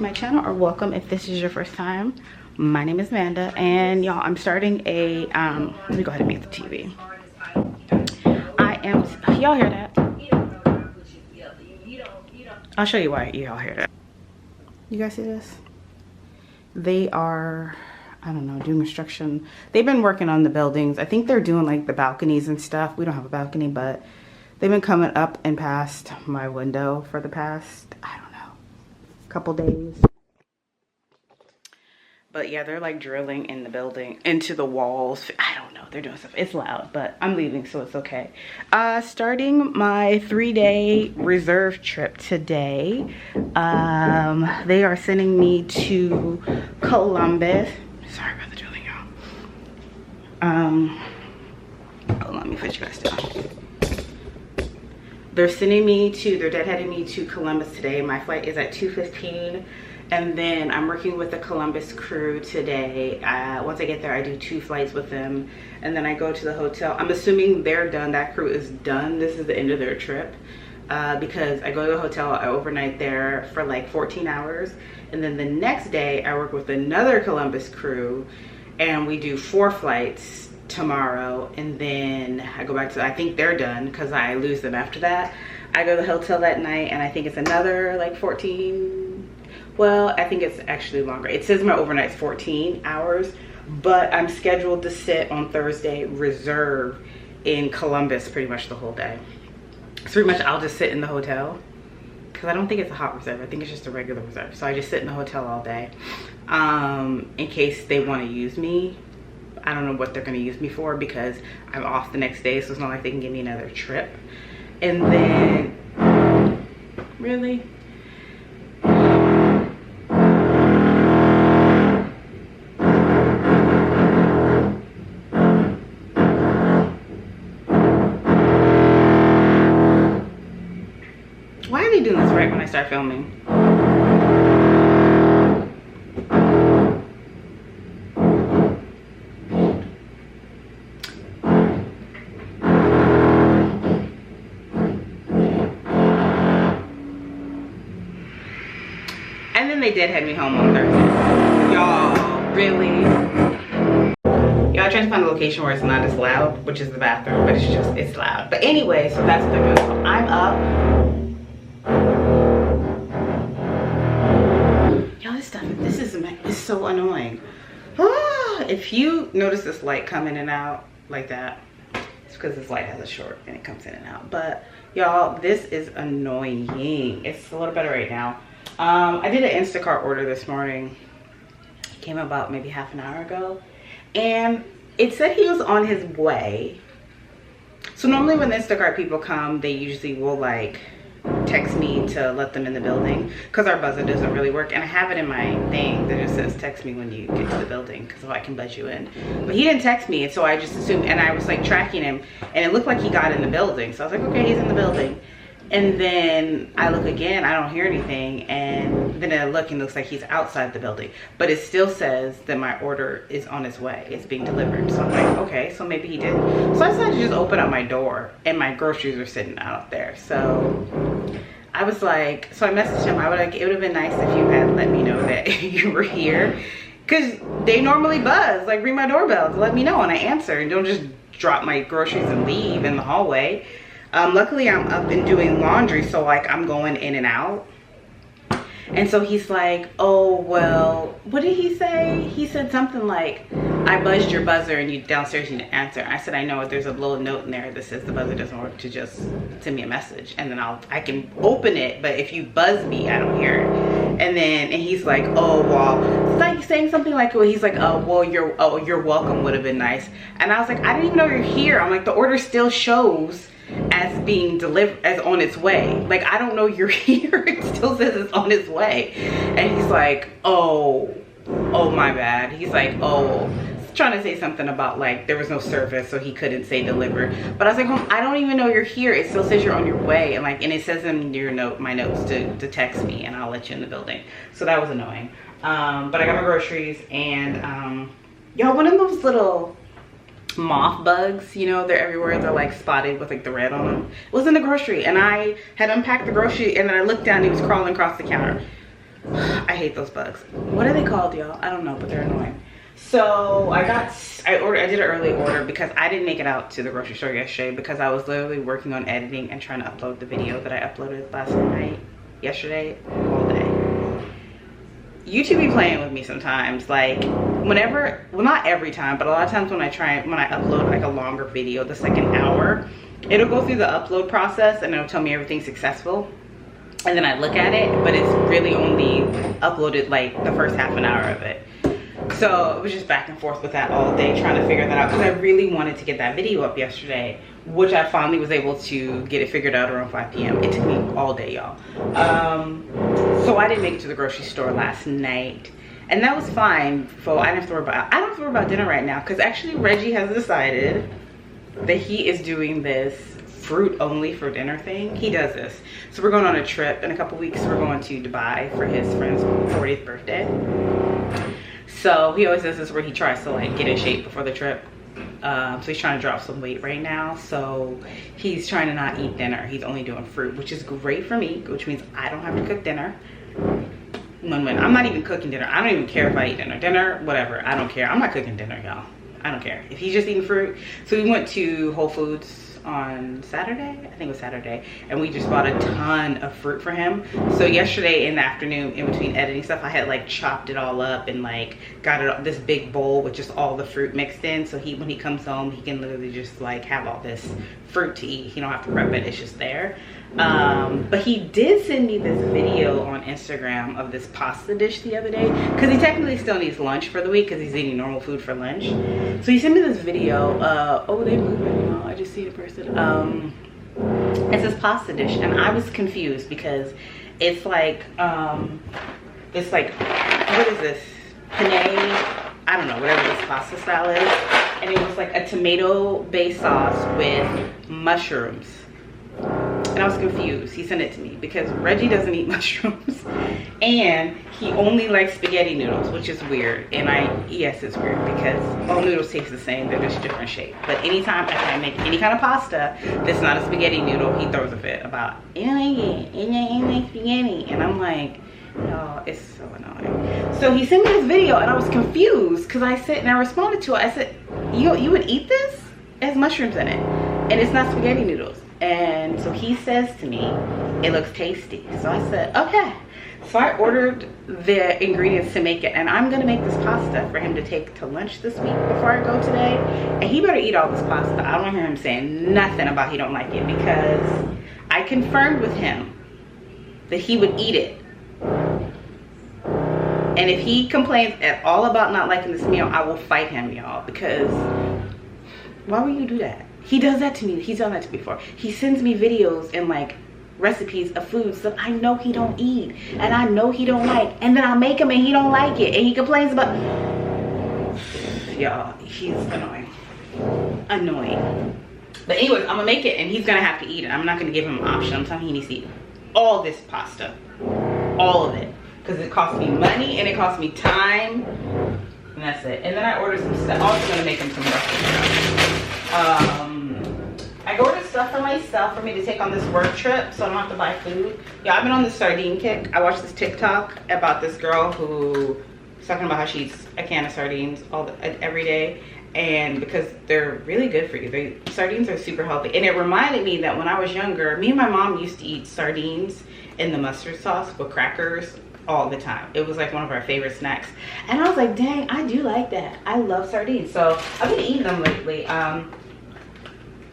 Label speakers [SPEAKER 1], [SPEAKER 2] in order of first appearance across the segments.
[SPEAKER 1] to my channel, or welcome if this is your first time. My name is Manda, and y'all, I'm starting a let me go ahead and mute the TV. Y'all hear that? I'll show you why y'all hear that. You guys see this? They are, I don't know, doing construction. They've been working on the buildings. I think they're doing like the balconies and stuff. We don't have a balcony, but they've been coming up and past my window for the past, I don't know, couple days. But yeah, they're like drilling in the building, into the walls. I don't know, they're doing stuff. It's loud, but I'm leaving, so it's okay. Starting my 3-day reserve trip today. They are sending me to Columbus. Sorry about the drilling, y'all. Hold on, let me put you guys down. They're deadheading me to Columbus today. My flight is at 2:15. And then I'm working with the Columbus crew today. Once I get there, I do 2 flights with them. And then I go to the hotel. I'm assuming they're done. That crew is done. This is the end of their trip. Because I go to the hotel, I overnight there for like 14 hours. And then the next day, I work with another Columbus crew. And we do 4 flights tomorrow. And then I go back to, I think they're done because I lose them after that. I go to the hotel that night, and I think it's another like 14. Well, I think it's actually longer. It says my overnight's 14 hours, but I'm scheduled to sit on Thursday reserve in Columbus pretty much the whole day. So pretty much I'll just sit in the hotel because I don't think it's a hot reserve. I think it's just a regular reserve. So I just sit in the hotel all day in case they want to use me. I don't know what they're going to use me for because I'm off the next day, so it's not like they can give me another trip. And then, really? Why are they doing this right when I start filming? And then they deadhead me home on Thursday. Y'all, really? Y'all trying to find a location where it's not as loud, which is the bathroom, but it's loud. But anyway, so that's what they're doing. So I'm up. Y'all, this is so annoying. If you notice this light come in and out like that, it's because this light has a short and it comes in and out. But y'all, this is annoying. It's a little better right now. I did an Instacart order this morning. It came about maybe half an hour ago, and it said he was on his way. So normally when the Instacart people come, they usually will like text me to let them in the building because our buzzer doesn't really work, and I have it in my thing that just says text me when you get to the building because I can buzz you in. But he didn't text me, and so I just assumed, and I was like tracking him, and it looked like he got in the building, so I was like, okay, he's in the building. And then I look again, I don't hear anything, and then I look and it looks like he's outside the building. But it still says that my order is on its way, it's being delivered. So I'm like, okay, so maybe he did. So I decided to just open up my door, and my groceries are sitting out there. So I was like, so I messaged him, it would have been nice if you had let me know that you were here. Because they normally buzz, like ring my doorbell to let me know, and I answer, and don't just drop my groceries and leave in the hallway. Luckily I'm up and doing laundry, so like I'm going in and out. And so he's like, oh, well, what did he say? He said something like, I buzzed your buzzer and you downstairs you didn't answer. I said, I know, there's a little note in there that says the buzzer doesn't work, to just send me a message. And then I can open it, but if you buzz me, I don't hear it. And he's like, oh, well, it's like saying something like, well, he's like, oh, well, you're welcome would have been nice. And I was like, I didn't even know you're here. I'm like, the order still shows as being delivered, as on its way. Like, I don't know you're here. It still says it's on its way. And he's like, oh my bad. He's like, oh, trying to say something about like there was no service, so he couldn't say deliver. But I was like, I don't even know you're here. It still says you're on your way, and like, and it says in your my notes to text me, and I'll let you in the building. So that was annoying. But I got my groceries, and y'all, one of those little moth bugs, you know, they're everywhere, they're like spotted with like the red on them. It was in the grocery, and I had unpacked the grocery, and then I looked down and he was crawling across the counter. I hate those bugs. What are they called, y'all? I don't know, but they're annoying. So I did an early order because I didn't make it out to the grocery store yesterday because I was literally working on editing and trying to upload the video that I uploaded yesterday, all day. YouTube be playing with me sometimes, like whenever, well, not every time, but a lot of times when I upload like a longer video that's like an hour, it'll go through the upload process and it'll tell me everything's successful, and then I look at it, but it's really only uploaded like the first half an hour of it. So it was just back and forth with that all day, trying to figure that out, because I really wanted to get that video up yesterday, which I finally was able to get it figured out around 5 p.m. It took me all day, y'all. So I didn't make it to the grocery store last night, and that was fine. So I don't have to worry about dinner right now, because actually Reggie has decided that he is doing this fruit only for dinner thing. He does this. So we're going on a trip in a couple weeks. We're going to Dubai for his friend's 40th birthday. So he always does this where he tries to like get in shape before the trip. So he's trying to drop some weight right now. So he's trying to not eat dinner. He's only doing fruit, which is great for me, which means I don't have to cook dinner. I'm not even cooking dinner. I don't even care if I eat dinner, whatever. I don't care. I'm not cooking dinner, y'all. I don't care if he's just eating fruit. So we went to Whole Foods on Saturday, I think it was Saturday, and we just bought a ton of fruit for him. So yesterday in the afternoon, in between editing stuff, I had like chopped it all up and like got it this big bowl with just all the fruit mixed in, so when he comes home, he can literally just like have all this fruit to eat. He don't have to prep it, it's just there. But he did send me this video on Instagram of this pasta dish the other day, because he technically still needs lunch for the week because he's eating normal food for lunch. So he sent me this video. Oh, they moving, y'all. I just see the person. It's this pasta dish, and I was confused because it's like what is this, penne, I don't know, whatever this pasta style is, and it was like a tomato based sauce with mushrooms. And I was confused. He sent it to me because Reggie doesn't eat mushrooms, and he only likes spaghetti noodles, which is weird. And yes, it's weird because all noodles taste the same, they're just different shape. But anytime I make any kind of pasta that's not a spaghetti noodle, he throws a fit about, I don't like spaghetti. And I'm like, y'all, it's so annoying. So he sent me this video, and I was confused because I said, and I responded to it, I said, you would eat this? It has mushrooms in it, and it's not spaghetti noodles. And so he says to me, it looks tasty. So I said, okay. So I ordered the ingredients to make it, and I'm gonna make this pasta for him to take to lunch this week before I go today. And he better eat all this pasta. I don't want to hear him saying nothing about he don't like it, because I confirmed with him that he would eat it. And if he complains at all about not liking this meal, I will fight him, y'all, because why would you do that? He does that to me. He's done that to me before. He sends me videos and like recipes of foods that I know he don't eat and I know he don't like, and then I make him and he don't like it, and he complains about, y'all, he's annoying. But anyways, I'm gonna make it and he's gonna have to eat it. I'm not gonna give him an option. I'm telling him he needs to eat all this pasta, all of it, because it costs me money and it costs me time, and that's it. And then I ordered some stuff. I'm also gonna make him some breakfast. I ordered stuff for myself for me to take on this work trip, so I don't have to buy food. Yeah, I've been on this sardine kick. I watched this TikTok about this girl who was talking about how she eats a can of sardines every day, and because they're really good for you. Sardines are super healthy, and it reminded me that when I was younger, me and my mom used to eat sardines in the mustard sauce with crackers all the time. It was like one of our favorite snacks, and I was like, dang, I do like that. I love sardines, so I've been eating them lately.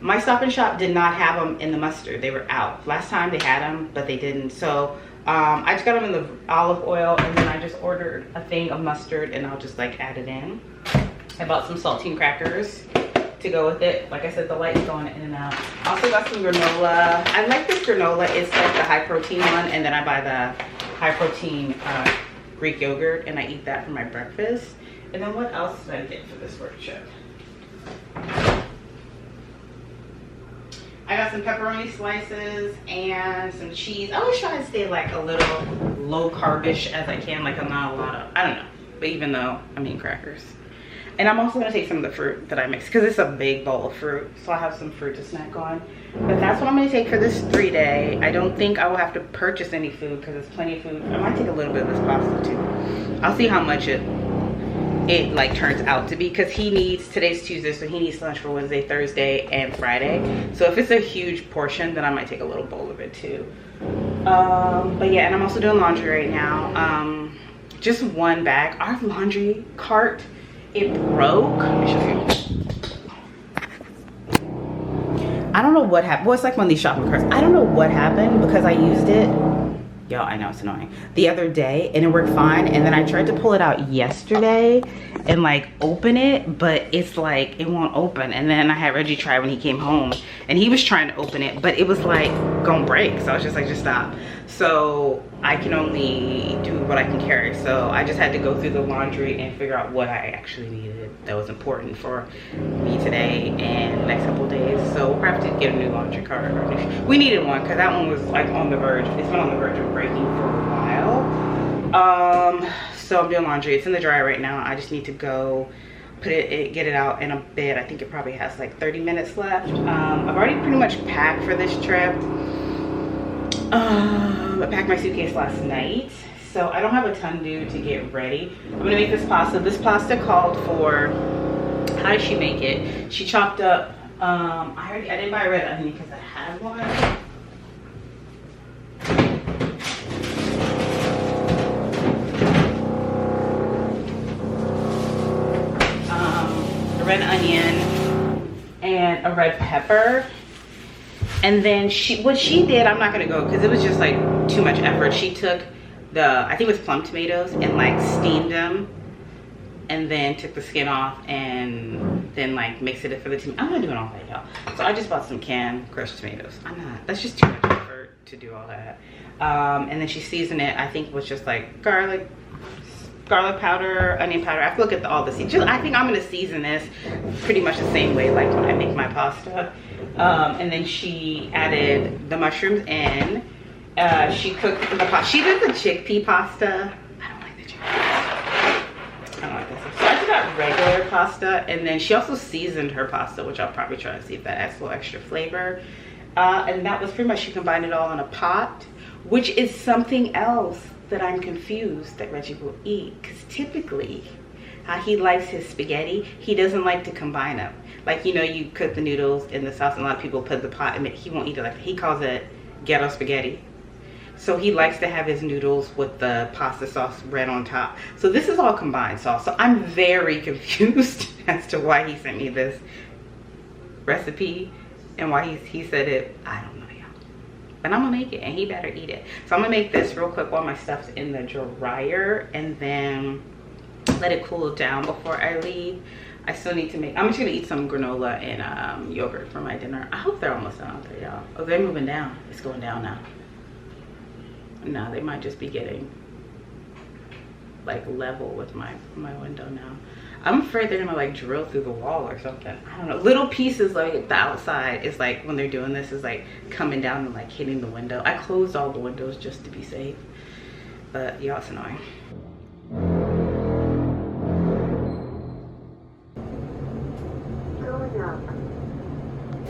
[SPEAKER 1] My Stop and Shop did not have them in the mustard. They were out. Last time they had them, but they didn't. So I just got them in the olive oil, and then I just ordered a thing of mustard, and I'll just like add it in. I bought some saltine crackers to go with it. Like I said, the light's going in and out. I also got some granola. I like this granola. It's like the high protein one, and then I buy the high protein Greek yogurt, and I eat that for my breakfast. And then what else did I get for this work trip? I got some pepperoni slices and some cheese. I always try to stay like a little low carbish as I can, like I'm not a lot of, I don't know, but even though I'm eating crackers. And I'm also gonna take some of the fruit that I mixed because it's a big bowl of fruit. So I have some fruit to snack on. But that's what I'm gonna take for this 3-day. I don't think I will have to purchase any food because there's plenty of food. I might take a little bit of this pasta too. I'll see how much it like turns out to be, because he needs, today's Tuesday, so he needs lunch for Wednesday, Thursday, and Friday. So if it's a huge portion, then I might take a little bowl of it too. But yeah, and I'm also doing laundry right now. Just one bag. Our laundry cart, it broke. Let me show you. I don't know what happened. Well, it's like one of these shopping carts. I don't know what happened because I used it. Y'all, I know it's annoying. The other day, and it worked fine. And then I tried to pull it out yesterday and like open it, but it's like, it won't open. And then I had Reggie try when he came home and he was trying to open it, but it was like gonna break. So I was just like, just stop. So I can only do what I can carry. So I just had to go through the laundry and figure out what I actually needed that was important for me today and the next couple of days. So we'll have to get a new laundry cart. We needed one because that one was like on the verge. It's been on the verge of breaking for a while. So I'm doing laundry. It's in the dryer right now. I just need to go put it, get it out in a bit. I think it probably has like 30 minutes left. I've already pretty much packed for this trip. I packed my suitcase last night, so I don't have a ton to do to get ready. I'm gonna make this pasta. This pasta called for, how did she make it? She chopped up, I didn't buy red onion because I had one. A red onion and a red pepper. And then what she did, I'm not gonna go because it was just like too much effort. She took I think it was plum tomatoes, and like steamed them and then took the skin off and then like mixed it for the tomato. I'm not doing all that, y'all. So I just bought some canned crushed tomatoes. That's just too much effort to do all that. And then she seasoned it, I think, was just like garlic powder, onion powder. I have to look at all the seasons. I think I'm gonna season this pretty much the same way like when I make my pasta. And then she added the mushrooms in. She cooked the pasta. She did the chickpea pasta. I don't like the chickpea pasta. I don't like this. So I just got regular pasta, and then she also seasoned her pasta, which I'll probably try to see if that adds a little extra flavor. And that was pretty much, she combined it all in a pot, which is something else that I'm confused that Reggie will eat, because typically how he likes his spaghetti, he doesn't like to combine them. Like, you know, you cook the noodles in the sauce, and a lot of people put the pot, and he won't eat it like that. He calls it ghetto spaghetti. So he likes to have his noodles with the pasta sauce red on top. So this is all combined sauce. So I'm very confused as to why he sent me this recipe and why he said it. I don't know, y'all. But I'm gonna make it, and he better eat it. So I'm gonna make this real quick while my stuff's in the dryer, and then let it cool down before I leave. I still need to make, I'm just gonna eat some granola and yogurt for my dinner. I hope they're almost done out there, y'all. Oh, they're moving down. It's going down now. No, they might just be getting like level with my window now. I'm afraid they're gonna like drill through the wall or something. I don't know. Little pieces like the outside is like, when they're doing this, is like coming down and like hitting the window. I closed all the windows just to be safe. But y'all, it's annoying.
[SPEAKER 2] Going up.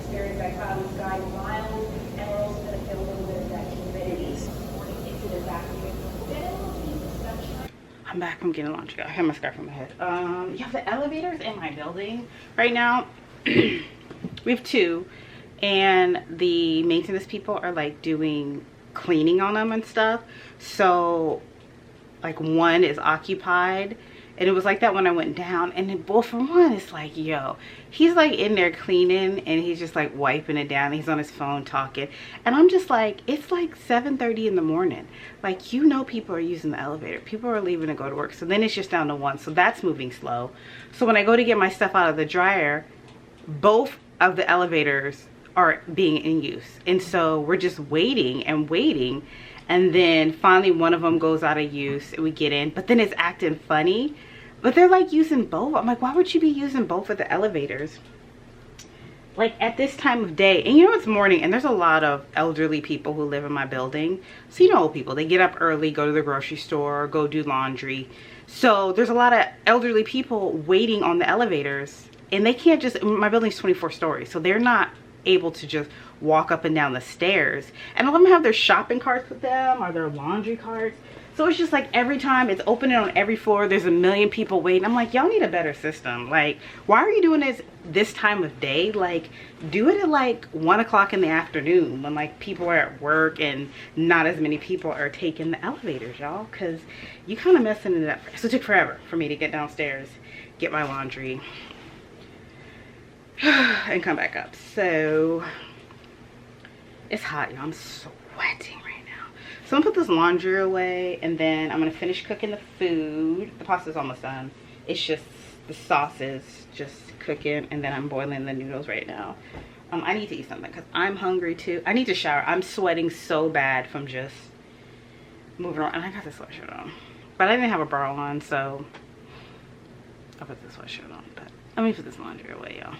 [SPEAKER 2] Steering back out of the guide miles, and we're also going to feel a little bit of that humidity supporting into the back of it. Then it will keep the sunshine.
[SPEAKER 1] I'm back from getting lunch. I have my scarf on my head. Yeah, the elevators in my building right now, we have 2, and the maintenance people are like doing cleaning on them and stuff. So like one is occupied, and it was like that when I went down. And then, well, for one, it's like, yo, he's like in there cleaning, and he's just like wiping it down. He's on his phone talking, and I'm just like, it's like 7:30 in the morning. Like, you know, people are using the elevator. People are leaving to go to work. So then it's just down to 1. So that's moving slow. So when I go to get my stuff out of the dryer, both of the elevators are being in use. And so we're just waiting and waiting. And then finally one of them goes out of use and we get in, but then it's acting funny. But they're like using both. I'm like, why would you be using both of the elevators? Like at this time of day, and you know, it's morning, and there's a lot of elderly people who live in my building. So you know, old people, they get up early, go to the grocery store, go do laundry. So there's a lot of elderly people waiting on the elevators, and they can't just, my building's 24 stories, so they're not able to just walk up and down the stairs. And a lot of them have their shopping carts with them or their laundry carts. So it's just like every time it's opening on every floor, there's a million people waiting. I'm like, y'all need a better system. Like, why are you doing this time of day? Like, do it at like 1 o'clock in the afternoon when like people are at work and not as many people are taking the elevators, y'all, because you kind of messing it up. So it took forever for me to get downstairs, get my laundry, and come back up. So it's hot, y'all. I'm sweating right now. So I'm gonna put this laundry away, and then I'm gonna finish cooking the food. The pasta's almost done. It's just the sauce is just cooking, and then I'm boiling the noodles right now. I need to eat something because I'm hungry too. I need to shower. I'm sweating so bad from just moving around, and I got this sweatshirt on, but I didn't have a bra on, so I'll put this sweatshirt on. But let me put this laundry away, y'all.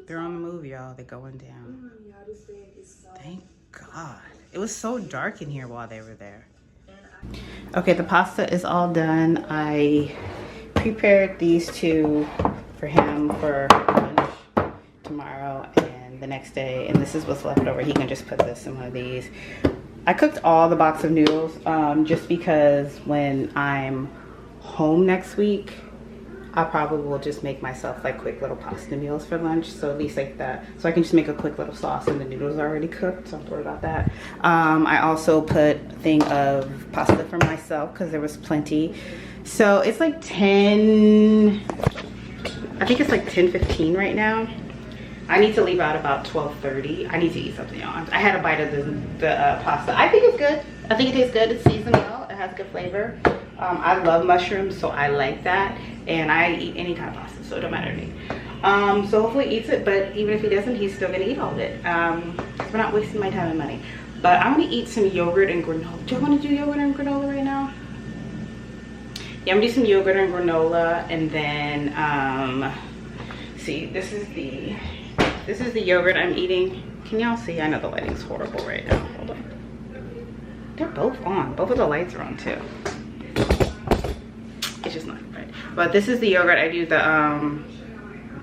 [SPEAKER 1] They're on the move, y'all. They're going down. Thank God. It was so dark in here while they were there. Okay, the pasta is all done. I prepared these two for him for lunch tomorrow and the next day. And this is what's left over. He can just put this in one of these. I cooked all the box of noodles just because when I'm home next week, I probably will just make myself like quick little pasta meals for lunch. So at least like that. So I can just make a quick little sauce and the noodles are already cooked. So don't worry about that. I also put a thing of pasta for myself because there was plenty. So it's like 10, I think it's like 10:15 right now. I need to leave out about 12:30. I need to eat something, y'all. I had a bite of the pasta. I think it's good. I think it tastes good. It's seasoned well. It has good flavor. I love mushrooms, so I like that. And I eat any kind of pasta, so it don't matter to me. So hopefully he eats it, but even if he doesn't, he's still gonna eat all of it. We're not wasting my time and money. But I'm gonna eat some yogurt and granola. Do you want to do yogurt and granola right now? Yeah, I'm gonna do some yogurt and granola, and then see, this is the yogurt I'm eating. Can y'all see? I know the lighting's horrible right now. Hold on. They're both on. Both of the lights are on too. It's just not right. But this is the yogurt. I do the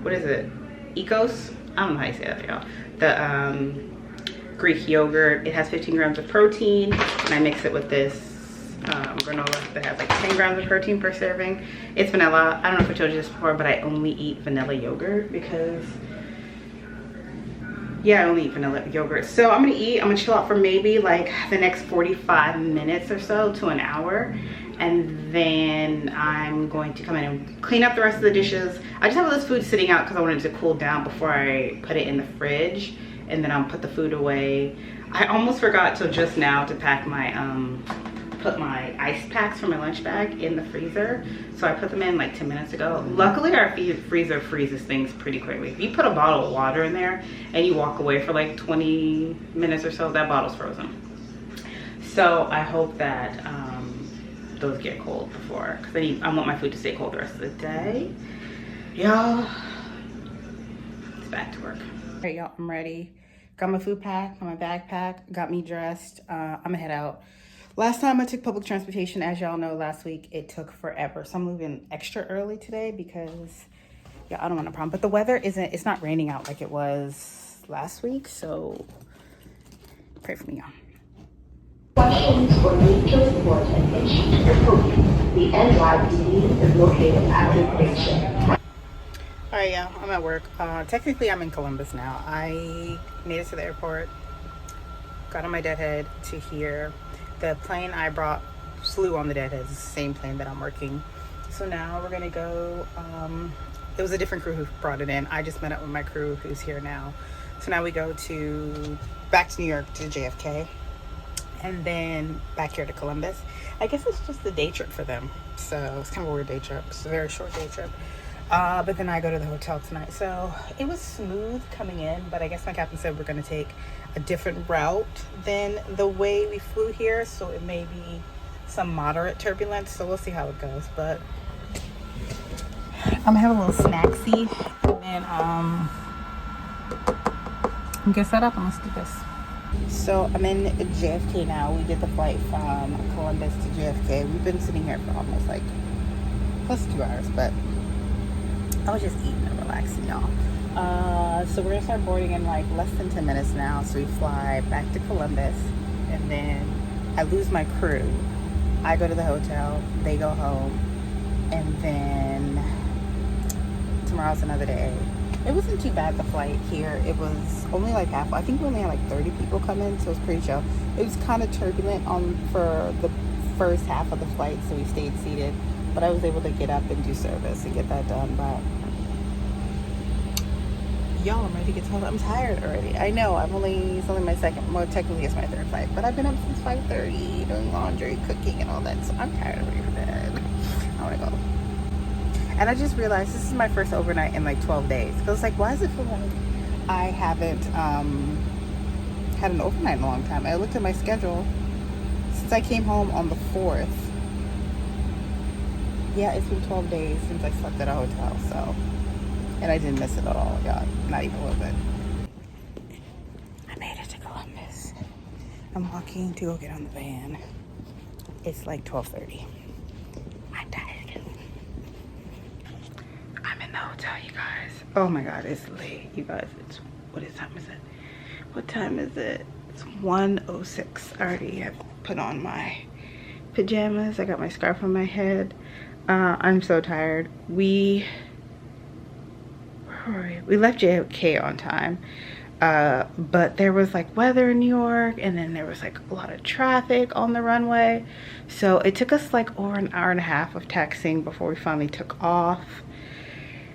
[SPEAKER 1] what is it? Ecos? I don't know how you say that, y'all. The Greek yogurt. It has 15 grams of protein, and I mix it with this granola that has like 10 grams of protein per serving. It's vanilla. I don't know if I told you this before, but I only eat vanilla yogurt because yeah, I only eat vanilla yogurt. So I'm gonna chill out for maybe like the next 45 minutes or so to an hour. And then I'm going to come in and clean up the rest of the dishes. I just have all this food sitting out because I wanted it to cool down before I put it in the fridge. And then I'll put the food away. I almost forgot till just now to pack my, put my ice packs for my lunch bag in the freezer. So I put them in like 10 minutes ago. Luckily our freezer freezes things pretty quickly. If you put a bottle of water in there and you walk away for like 20 minutes or so, that bottle's frozen. So I hope that those get cold before, because I want my food to stay cold the rest of the day. Y'all, it's back to work. All right, y'all, I'm ready. Got my food packed, got my backpack, got me dressed. I'm gonna head out. Last time I took public transportation, as y'all know, last week it took forever. So I'm leaving extra early today because yeah, I don't want a problem. But the weather it's not raining out like it was last week, so pray for me, y'all.
[SPEAKER 2] Questions or need to report an issue to the police. The NYPD is located at the station.
[SPEAKER 1] All right, yeah, I'm at work. Technically, I'm in Columbus now. I made it to the airport, got on my deadhead to here. The plane I brought flew on the deadhead. It's the same plane that I'm working. So now we're gonna go. It was a different crew who brought it in. I just met up with my crew who's here now. So now we go back to New York to JFK. And then back here to Columbus. I guess it's just a day trip for them. So it's kind of a weird day trip. It's a very short day trip. But then I go to the hotel tonight. So it was smooth coming in, but I guess my captain said we're going to take a different route than the way we flew here. So it may be some moderate turbulence. So we'll see how it goes. But I'm gonna have a little snacksy and then get set up and let's do this. So I'm in JFK now. We did the flight from Columbus to JFK. We've been sitting here for almost like close to 2 hours, but I was just eating and relaxing, y'all. So we're gonna start boarding in like less than 10 minutes now. So we fly back to Columbus and then I lose my crew. I go to the hotel, they go home, and then tomorrow's another day. It wasn't too bad, the flight here. It was only like half. I think we only had like 30 people come in, so it was pretty chill. It was kind of turbulent for the first half of the flight, so we stayed seated. But I was able to get up and do service and get that done. But y'all, I'm ready to get home. I'm tired already. I know it's only my second, well, technically it's my third flight, but I've been up since 5:30 doing laundry, cooking, and all that. So I'm tired of ready for bed. I want to go. And I just realized this is my first overnight in like 12 days. Because it's like, why does it feel like I haven't had an overnight in a long time? I looked at my schedule. Since I came home on the 4th. Yeah, it's been 12 days since I slept at a hotel. So, and I didn't miss it at all, y'all. Not even a little bit. I made it to Columbus. I'm walking to go get on the van. It's like 12:30. I'm tired. I'm in the hotel, you guys. Oh my God, it's late, you guys. It's, what time is it? What time is it? It's 1:06. I already have put on my pajamas. I got my scarf on my head. I'm so tired. We left JFK on time. But there was like weather in New York, and then there was like a lot of traffic on the runway. So it took us like over an hour and a half of taxiing before we finally took off.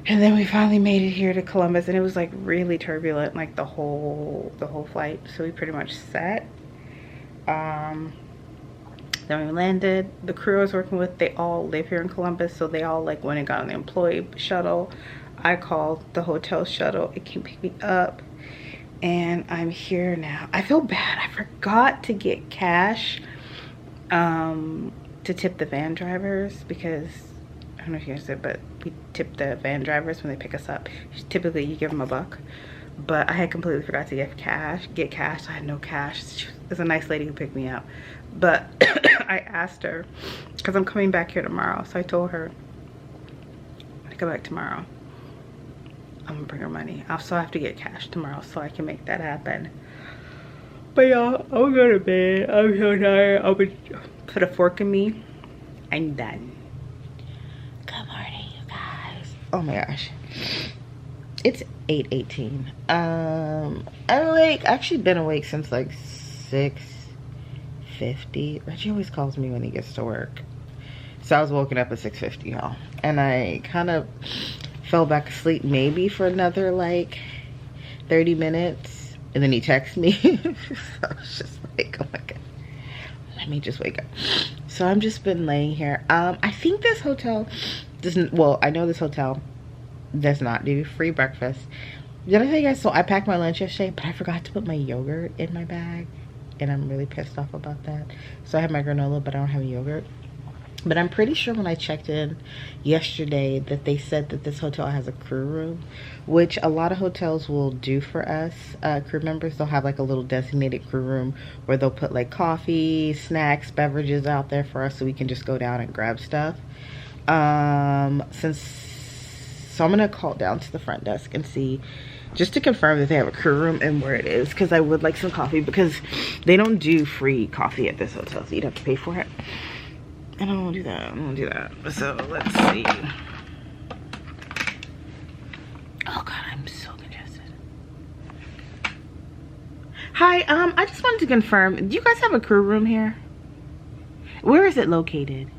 [SPEAKER 1] And then we finally made it here to Columbus, and it was like really turbulent, like the whole flight. So we pretty much sat. Then we landed. The crew I was working with, they all live here in Columbus, so they all like went and got on the employee shuttle. I called the hotel shuttle. It came pick me up, and I'm here now. I feel bad. I forgot to get cash to tip the van drivers, because I don't know if you guys did, but we tip the van drivers when they pick us up. Typically you give them $1, but I had completely forgot to get cash. I had no cash. She was a nice lady who picked me up, but I asked her, because I'm coming back here tomorrow, so I told her when I come back tomorrow I'm gonna bring her money. I also have to get cash tomorrow so I can make that happen. But y'all, I'm gonna go to bed. I'm so tired. I'll put a fork in me. I'm done. Good morning, you guys. Oh my gosh, it's 8:18. I'm like actually been awake since like 6:50. Reggie always calls me when he gets to work, so I was woken up at 6:50, y'all, and I kind of fell back asleep maybe for another like 30 minutes, and then he texted me. So I was just like, oh my God, let me just wake up. So I've just been laying here. I think this hotel doesn't, well, I know this hotel does not do free breakfast. Did I tell you guys? So I packed my lunch yesterday, but I forgot to put my yogurt in my bag, and I'm really pissed off about that. So I have my granola, but I don't have yogurt. But I'm pretty sure when I checked in yesterday that they said that this hotel has a crew room, which a lot of hotels will do for us, crew members. They'll have like a little designated crew room where they'll put like coffee, snacks, beverages out there for us so we can just go down and grab stuff. So I'm gonna call down to the front desk and see, just to confirm that they have a crew room and where it is, because I would like some coffee, because they don't do free coffee at this hotel, so you'd have to pay for it. And I don't want to do that. I don't want to do that. So let's see. Oh God, I'm so congested. Hi, I just wanted to confirm, do you guys have a crew room here? Where is it located?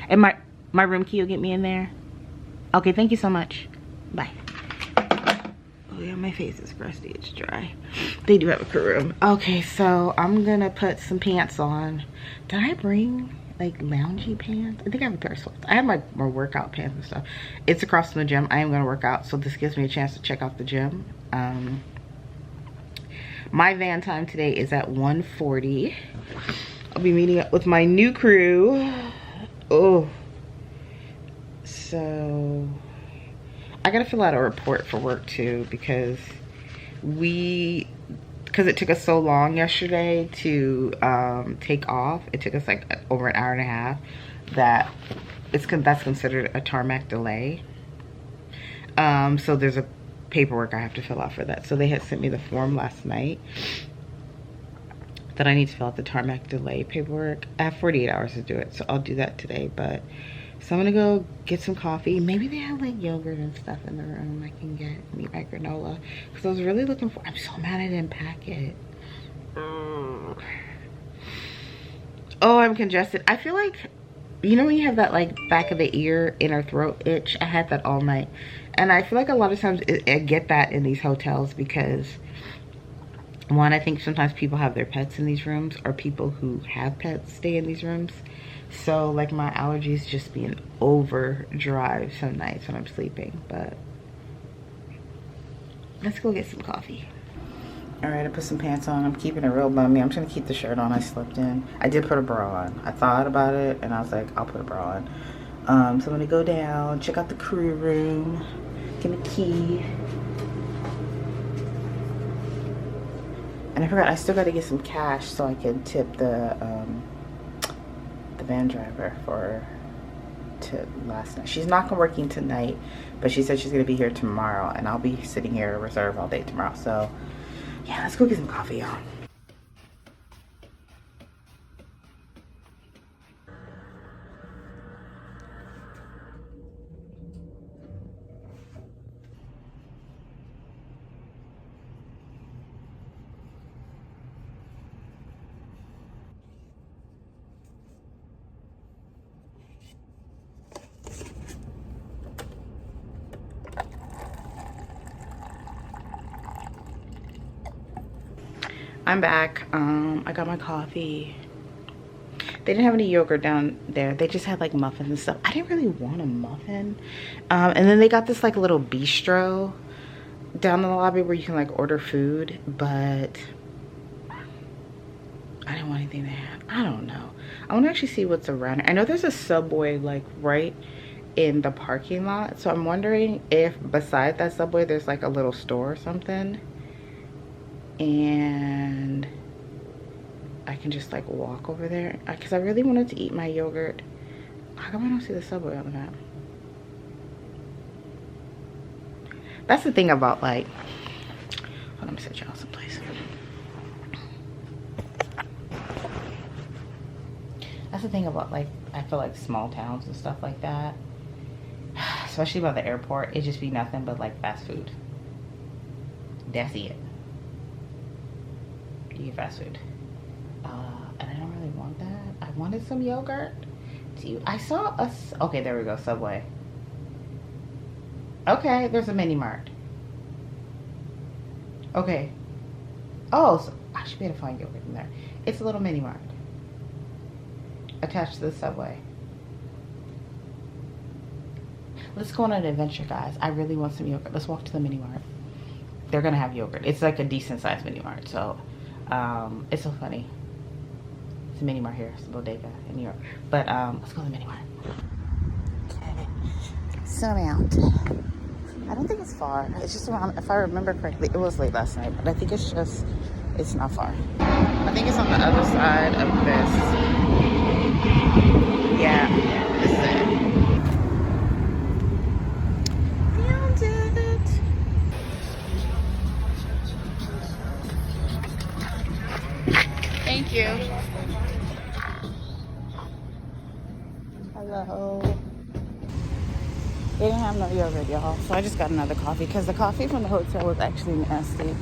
[SPEAKER 1] And my room key will get me in there? Okay, thank you so much. Bye. Oh yeah, my face is crusty, it's dry. They do have a crew room. Okay, so I'm gonna put some pants on. Did I bring like loungy pants. I think I have a pair of sweats. I have my workout pants and stuff. It's across from the gym. I am gonna work out, so this gives me a chance to check out the gym. My van time today is at 1:40. I'll be meeting up with my new crew. Oh, so I gotta fill out a report for work too, because it took us so long yesterday to take off. It took us like over an hour and a half. That's considered a tarmac delay. So there's a paperwork I have to fill out for that. So they had sent me the form last night that I need to fill out the tarmac delay paperwork. I have 48 hours to do it, so I'll do that today. But so I'm gonna go get some coffee. Maybe they have like yogurt and stuff in the room I can get, meet my granola, because I was really looking for. I'm so mad I didn't pack it. Oh, I'm congested. I feel like, you know when you have that like back of the ear, inner throat itch? I had that all night. And I feel like a lot of times I get that in these hotels because, one, I think sometimes people have their pets in these rooms, or people who have pets stay in these rooms. So like my allergies just be in overdrive some nights when I'm sleeping. But let's go get some coffee. All right, I put some pants on. I'm keeping it real bummy. I'm just gonna keep the shirt on I slept in. I did put a bra on. I thought about it and I was like, I'll put a bra on. So I'm gonna go down, check out the crew room, get a key. And I forgot, I still gotta get some cash so I can tip the van driver for tip last night. She's not working tonight, but she said she's gonna be here tomorrow, and I'll be sitting here reserve all day tomorrow. So yeah, let's go get some coffee, y'all. I'm back. I got my coffee. They didn't have any yogurt down there. They just had like muffins and stuff. I didn't really want a muffin. And then they got this like little bistro down in the lobby where you can like order food, but I didn't want anything there. I don't know. I want to actually see what's around here. I know there's a Subway like right in the parking lot. So I'm wondering if beside that Subway there's like a little store or something. And I can just like walk over there, because I really wanted to eat my yogurt. How come I don't see the Subway on the map? That's the thing about like, hold on, let me set y'all someplace. That's the thing about like, I feel like small towns and stuff like that, especially by the airport, it just be nothing but like fast food. That's it. You get fast food. And I don't really want that. I wanted some yogurt. I saw us. Okay, there we go. Subway. Okay, there's a mini mart. Okay. Oh, so I should be able to find yogurt in there. It's a little mini mart attached to the Subway. Let's go on an adventure, guys. I really want some yogurt. Let's walk to the mini mart. They're gonna have yogurt. It's like a decent sized mini mart, so it's so funny. It's a mini mart here. It's a bodega in New York. But let's go to the mini mart. Okay. Zoom out. I don't think it's far. It's just around, if I remember correctly, it was late last night, but I think it's not far. I think it's on the other side of this. Yeah, this is it. Found it. Thank you. Hello. They didn't have no yogurt, y'all, so I just got another coffee because the coffee from the hotel was actually nasty.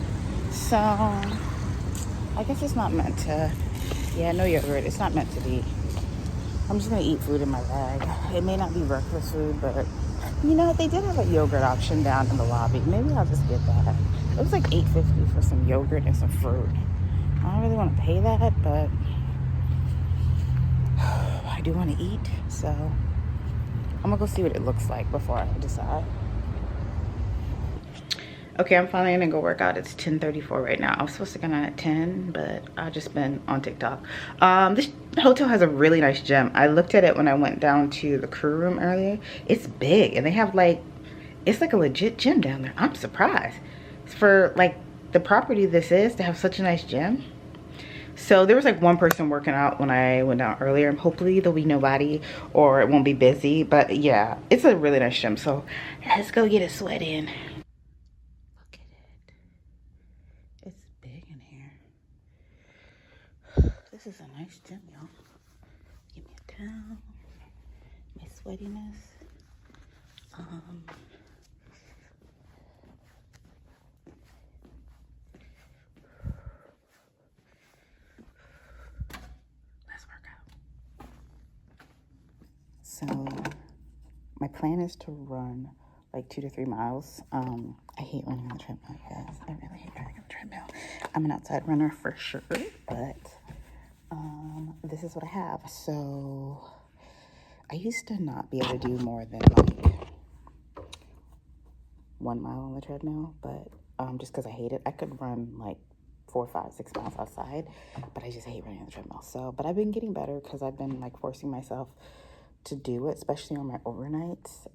[SPEAKER 1] So I guess it's not meant to. Yeah, no yogurt. It's not meant to be. I'm just gonna eat food in my bag. It may not be breakfast food, but you know, they did have a yogurt option down in the lobby. Maybe I'll just get that. It was like $8.50 for some yogurt and some fruit. I don't really want to pay that, but I do want to eat, so I'm gonna go see what it looks like before I decide. Okay, I'm finally gonna go work out. It's 10:34 right now. I was supposed to get on at 10, but I've just been on TikTok. This hotel has a really nice gym. I looked at it when I went down to the crew room earlier. It's big, and they have like, it's like a legit gym down there. I'm surprised. For like the property this is, to have such a nice gym. So there was like one person working out when I went down earlier. Hopefully there'll be nobody or it won't be busy. But yeah, it's a really nice gym. So let's go get a sweat in. Look at it. It's big in here. This is a nice gym, y'all. Give me a towel. My sweatiness. So my plan is to run like 2 to 3 miles. I hate running on the treadmill, guys. I really hate running on the treadmill. I'm an outside runner for sure, but this is what I have. So I used to not be able to do more than like 1 mile on the treadmill, but just because I hate it. I could run like 4, 5, 6 miles outside, but I just hate running on the treadmill. So, but I've been getting better because I've been like forcing myself to do it, especially on my overnights,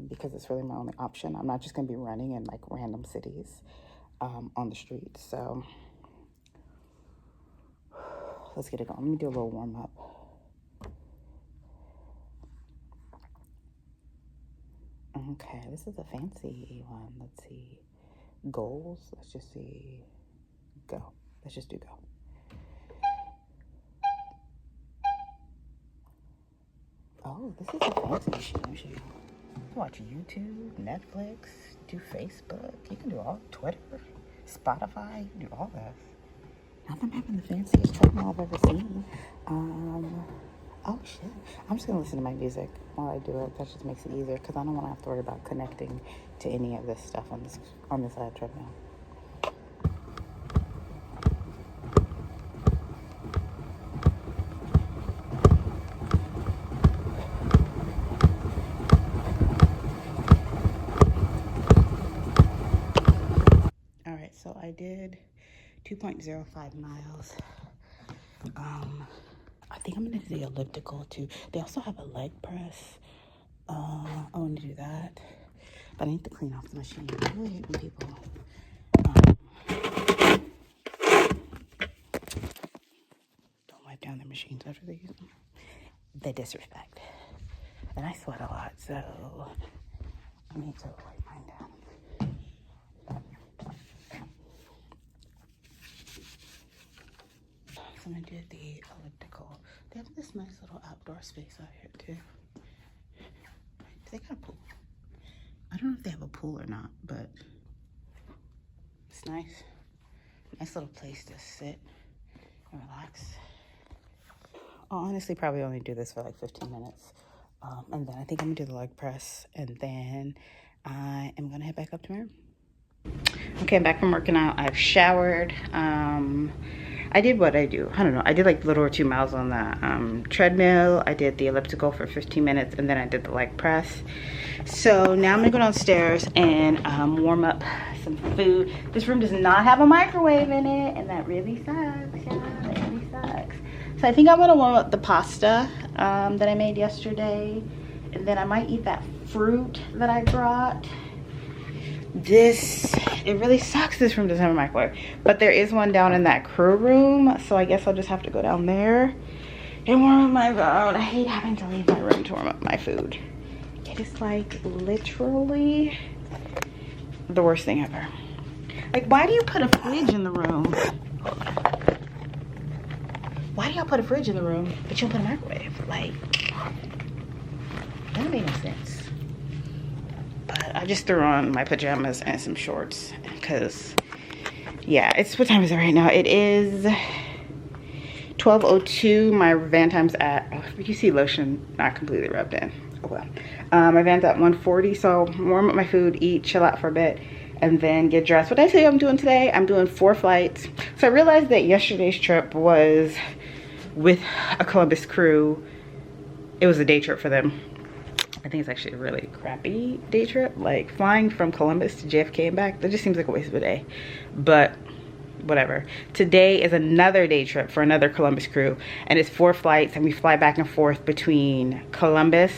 [SPEAKER 1] because it's really my only option. I'm not just gonna be running in like random cities on the street. So let's get it going. Let me do a little warm up. Okay, this is a fancy one. Let's see. Goals. Let's just see. Go. Let's just do go. Oh, this is a fancy machine. Watch YouTube, Netflix, do Facebook. You can do all Twitter, Spotify. You can do all that. Not that I'm having the fanciest treadmill I've ever seen. Oh shit! I'm just gonna listen to my music while I do it. That just makes it easier because I don't want to have to worry about connecting to any of this stuff on this treadmill. So I did 2.05 miles. I think I'm gonna do the elliptical too. They also have a leg press. I want to do that, but I need to clean off the machine. I really hate when people don't wipe down their machines after they use them. They disrespect, and I sweat a lot, so I need to wipe mine down. So I'm gonna do the elliptical. They have this nice little outdoor space out here too. Do they got a pool? I don't know if they have a pool or not, but it's nice. Nice little place to sit and relax. I'll honestly probably only do this for like 15 minutes. And then I think I'm gonna do the leg press, and then I am gonna head back up to my room. Okay, I'm back from working out. I've showered. I did what I do. I don't know. I did like a little over 2 miles on the treadmill. I did the elliptical for 15 minutes, and then I did the leg press. So now I'm gonna go downstairs and warm up some food. This room does not have a microwave in it, and that really sucks. Yeah, that really sucks. So I think I'm gonna warm up the pasta that I made yesterday, and then I might eat that fruit that I brought. It really sucks this room doesn't have a microwave, but there is one down in that crew room, so I guess I'll just have to go down there and warm up my food. I hate having to leave my room to warm up my food. It is like literally the worst thing ever. Like, why do you put a fridge in the room? Why do y'all put a fridge in the room but you don't put a microwave? Like, that made no sense. I just threw on my pajamas and some shorts because, yeah, what time is it right now? It is 12:02. My van time's at, you see lotion not completely rubbed in. Oh well. My van's at 1:40, so warm up my food, eat, chill out for a bit, and then get dressed. What did I say I'm doing today? I'm doing 4 flights. So I realized that yesterday's trip was with a Columbus crew it was a day trip for them. I think it's actually a really crappy day trip. Like flying from Columbus to JFK and back, that just seems like a waste of a day. But whatever. Today is another day trip for another Columbus crew, and it's 4 flights, and we fly back and forth between Columbus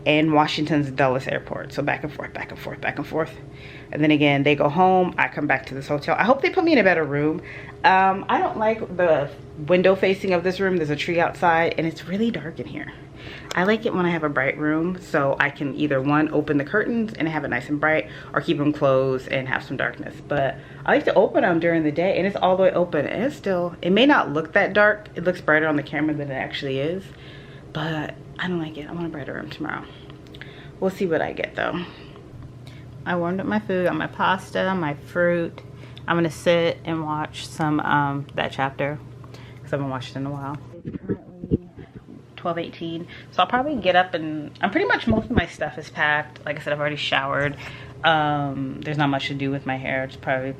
[SPEAKER 1] and Washington's Dulles airport. So back and forth, back and forth, back and forth. And then again, they go home, I come back to this hotel. I hope they put me in a better room. I don't like the window facing of this room. There's a tree outside and it's really dark in here. I like it when I have a bright room, so I can either one, open the curtains and have it nice and bright, or keep them closed and have some darkness. But I like to open them during the day, and it's all the way open, and it's still, it may not look that dark. It looks brighter on the camera than it actually is, but I don't like it. I want a brighter room tomorrow. We'll see what I get though. I warmed up my food, got my pasta, my fruit. I'm gonna sit and watch some that chapter because I haven't watched it in a while. It's currently 12:18, so I'll probably get up, and I'm pretty much, most of my stuff is packed. Like I said, I've already showered. There's not much to do with my hair. Just probably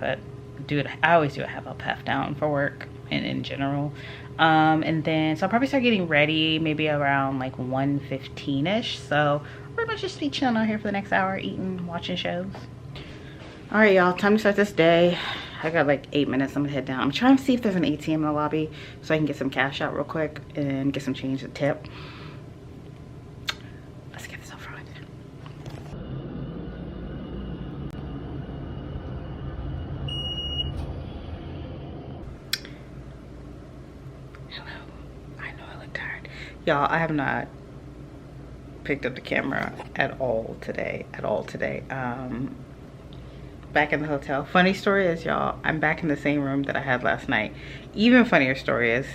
[SPEAKER 1] I always do a half up, half down for work and in general. And then so I'll probably start getting ready maybe around like 1:15ish. So pretty much just be chilling out here for the next hour, eating, watching shows. All right, y'all, time to start this day. I got like 8 minutes. I'm gonna head down. I'm trying to see if there's an ATM in the lobby so I can get some cash out real quick and get some change to tip. Let's get this over with. Hello. I know I look tired. Y'all, I have not picked up the camera at all today. Back in the hotel. Funny story is, y'all, I'm back in the same room that I had last night. Even funnier story is,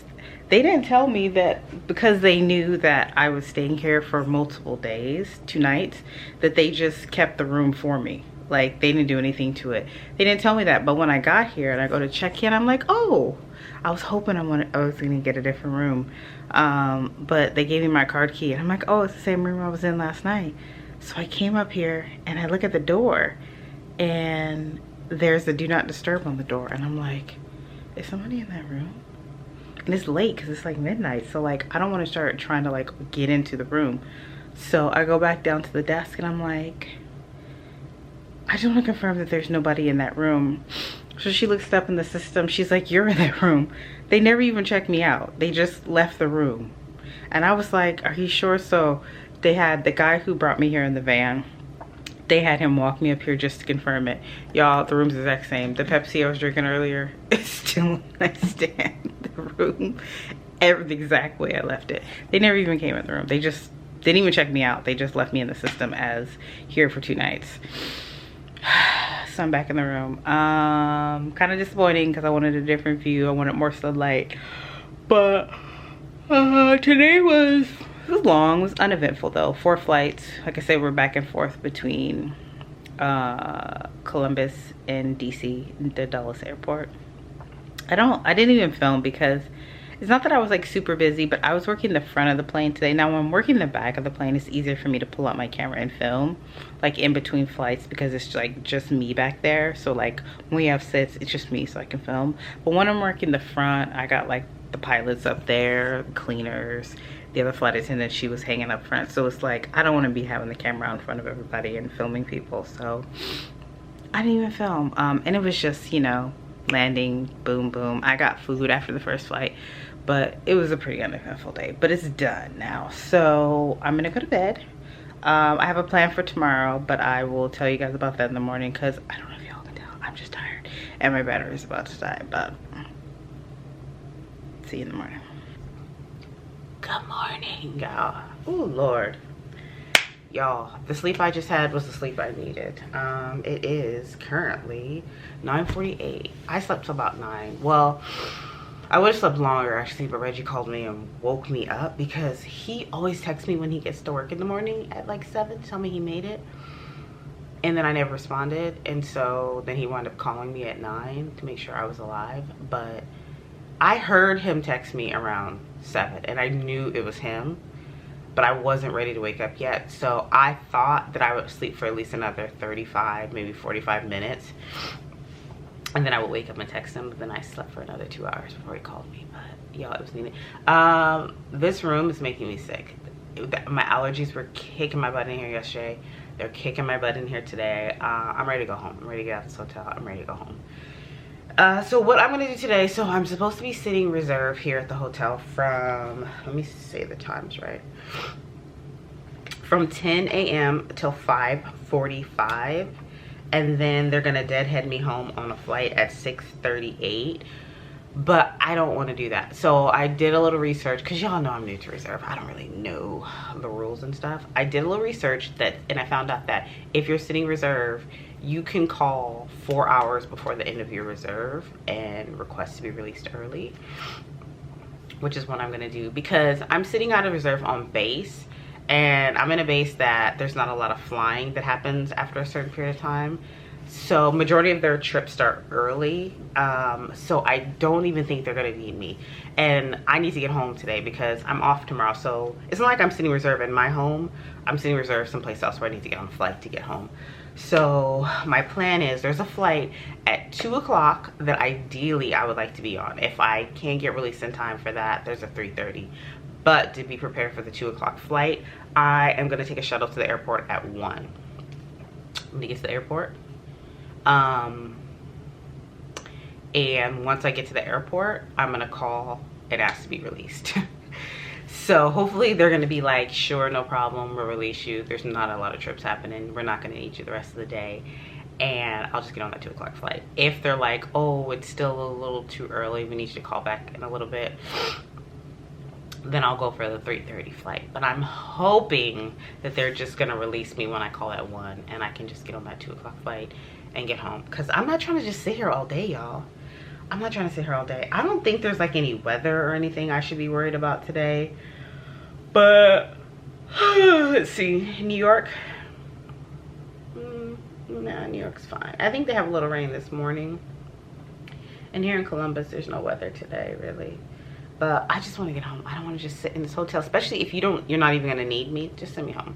[SPEAKER 1] they didn't tell me that, because they knew that I was staying here for multiple days, 2 nights, that they just kept the room for me. Like, they didn't do anything to it. They didn't tell me that. But when I got here and I go to check in, I'm like, oh, I was hoping I was gonna get a different room. But they gave me my card key, and I'm like, oh, it's the same room I was in last night. So I came up here and I look at the door, and there's the do not disturb on the door, and I'm like, is somebody in that room? And it's late because it's like midnight, so like I don't want to start trying to like get into the room. So I go back down to the desk and I'm like, I just want to confirm that there's nobody in that room. So she looks up in the system, she's like, you're in that room. They never even checked me out, they just left the room. And I was like, are you sure? So they had the guy who brought me here in the van, they had him walk me up here just to confirm it. Y'all, the room's the exact same. The Pepsi I was drinking earlier is still on the nightstand. The room, the exact way I left it. They never even came in the room. They just didn't even check me out. They just left me in the system as here for 2 nights. So I'm back in the room. Kind of disappointing because I wanted a different view. I wanted more sunlight. But today was long. It was uneventful though. 4 flights. Like I said, we're back and forth between Columbus and DC, the Dulles airport. I didn't even film because it's not that I was like super busy, but I was working the front of the plane today. Now when I'm working the back of the plane, it's easier for me to pull out my camera and film like in between flights because it's like just me back there. So like when we have sits, it's just me, so I can film. But when I'm working the front, I got like the pilots up there, cleaners, the other flight attendant, she was hanging up front. So it's like, I don't want to be having the camera out in front of everybody and filming people. So I didn't even film. And it was just, you know, landing, boom, boom. I got food after the first flight, but it was a pretty uneventful day. But it's done now. So I'm gonna go to bed. I have a plan for tomorrow, but I will tell you guys about that in the morning because I don't know if y'all can tell. I'm just tired and my battery is about to die, but see you in the morning. Good morning, y'all. Oh Lord, y'all, the sleep I just had was the sleep I needed. It is currently 9:48. I slept till about 9. Well, I would have slept longer actually, but Reggie called me and woke me up because he always texts me when he gets to work in the morning at like 7 to tell me he made it, and then I never responded, and so then he wound up calling me at 9 to make sure I was alive. But I heard him text me around 7 and I knew it was him, but I wasn't ready to wake up yet. So I thought that I would sleep for at least another 35, maybe 45 minutes. And then I would wake up and text him. But then I slept for another 2 hours before he called me. But y'all, it was needed. This room is making me sick. my allergies were kicking my butt in here yesterday. They're kicking my butt in here today. I'm ready to go home. I'm ready to get out of this hotel. I'm ready to go home. So what I'm gonna do today, so I'm supposed to be sitting reserve here at the hotel from, let me say the times right, from 10 a.m. till 5:45, and then they're gonna deadhead me home on a flight at 6:38. But I don't want to do that. So I did a little research, because y'all know I'm new to reserve. I don't really know the rules and stuff. I did a little research and I found out that if you're sitting reserve, you can call 4 hours before the end of your reserve and request to be released early, which is what I'm gonna do, because I'm sitting out of reserve on base, and I'm in a base that there's not a lot of flying that happens after a certain period of time. So majority of their trips start early, so I don't even think they're gonna need me. And I need to get home today because I'm off tomorrow. So it's not like I'm sitting reserve in my home. I'm sitting reserve someplace else where I need to get on a flight to get home. So my plan is, there's a flight at 2 o'clock that ideally I would like to be on. If I can't get released in time for that, there's a 3:30. But to be prepared for the 2 o'clock flight, I am gonna take a shuttle to the airport at 1. When it gets to the airport, and once I get to the airport, I'm gonna call and ask to be released. So hopefully they're gonna be like, sure, no problem, we'll release you. There's not a lot of trips happening. We're not gonna need you the rest of the day. And I'll just get on that 2 o'clock flight. If they're like, oh, it's still a little too early, we need you to call back in a little bit, then I'll go for the 3:30 flight. But I'm hoping that they're just gonna release me when I call at 1, and I can just get on that 2 o'clock flight and get home, because I'm not trying to just sit here all day, y'all. I'm not trying to sit here all day. I don't think there's like any weather or anything I should be worried about today, but let's see. New York, nah, New York's fine. I think they have a little rain this morning, and here in Columbus there's no weather today really. But I just want to get home. I don't want to just sit in this hotel, especially if you're not even gonna need me. Just send me home.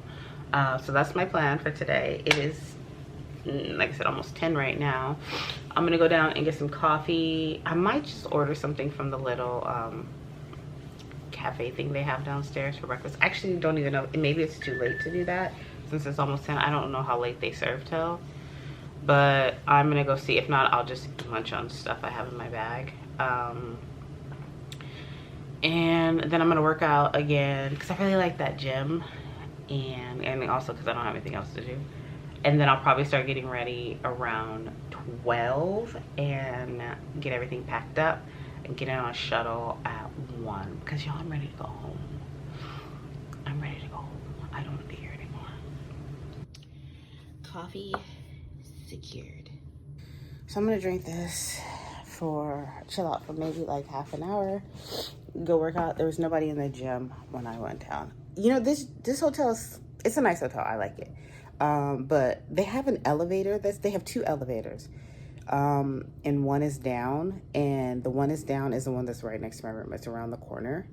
[SPEAKER 1] So that's my plan for today. It is, like I said, almost 10 right now. I'm gonna go down and get some coffee. I might just order something from the little cafe thing they have downstairs for breakfast. I actually don't even know, maybe it's too late to do that since it's almost 10. I don't know how late they serve till, but I'm gonna go see. If not, I'll just munch on stuff I have in my bag. And then I'm gonna work out again because I really like that gym, and also because I don't have anything else to do. And then I'll probably start getting ready around 12 and get everything packed up and get on a shuttle at 1, because y'all, I'm ready to go home. I'm ready to go home. I don't want to be here anymore. Coffee secured. So I'm gonna drink this chill out for maybe like half an hour, go work out. There was nobody in the gym when I went down. You know, this hotel it's a nice hotel. I like it. But they have an elevator. They have 2 elevators. And one is down, and the one is down is the one that's right next to my room. It's around the corner.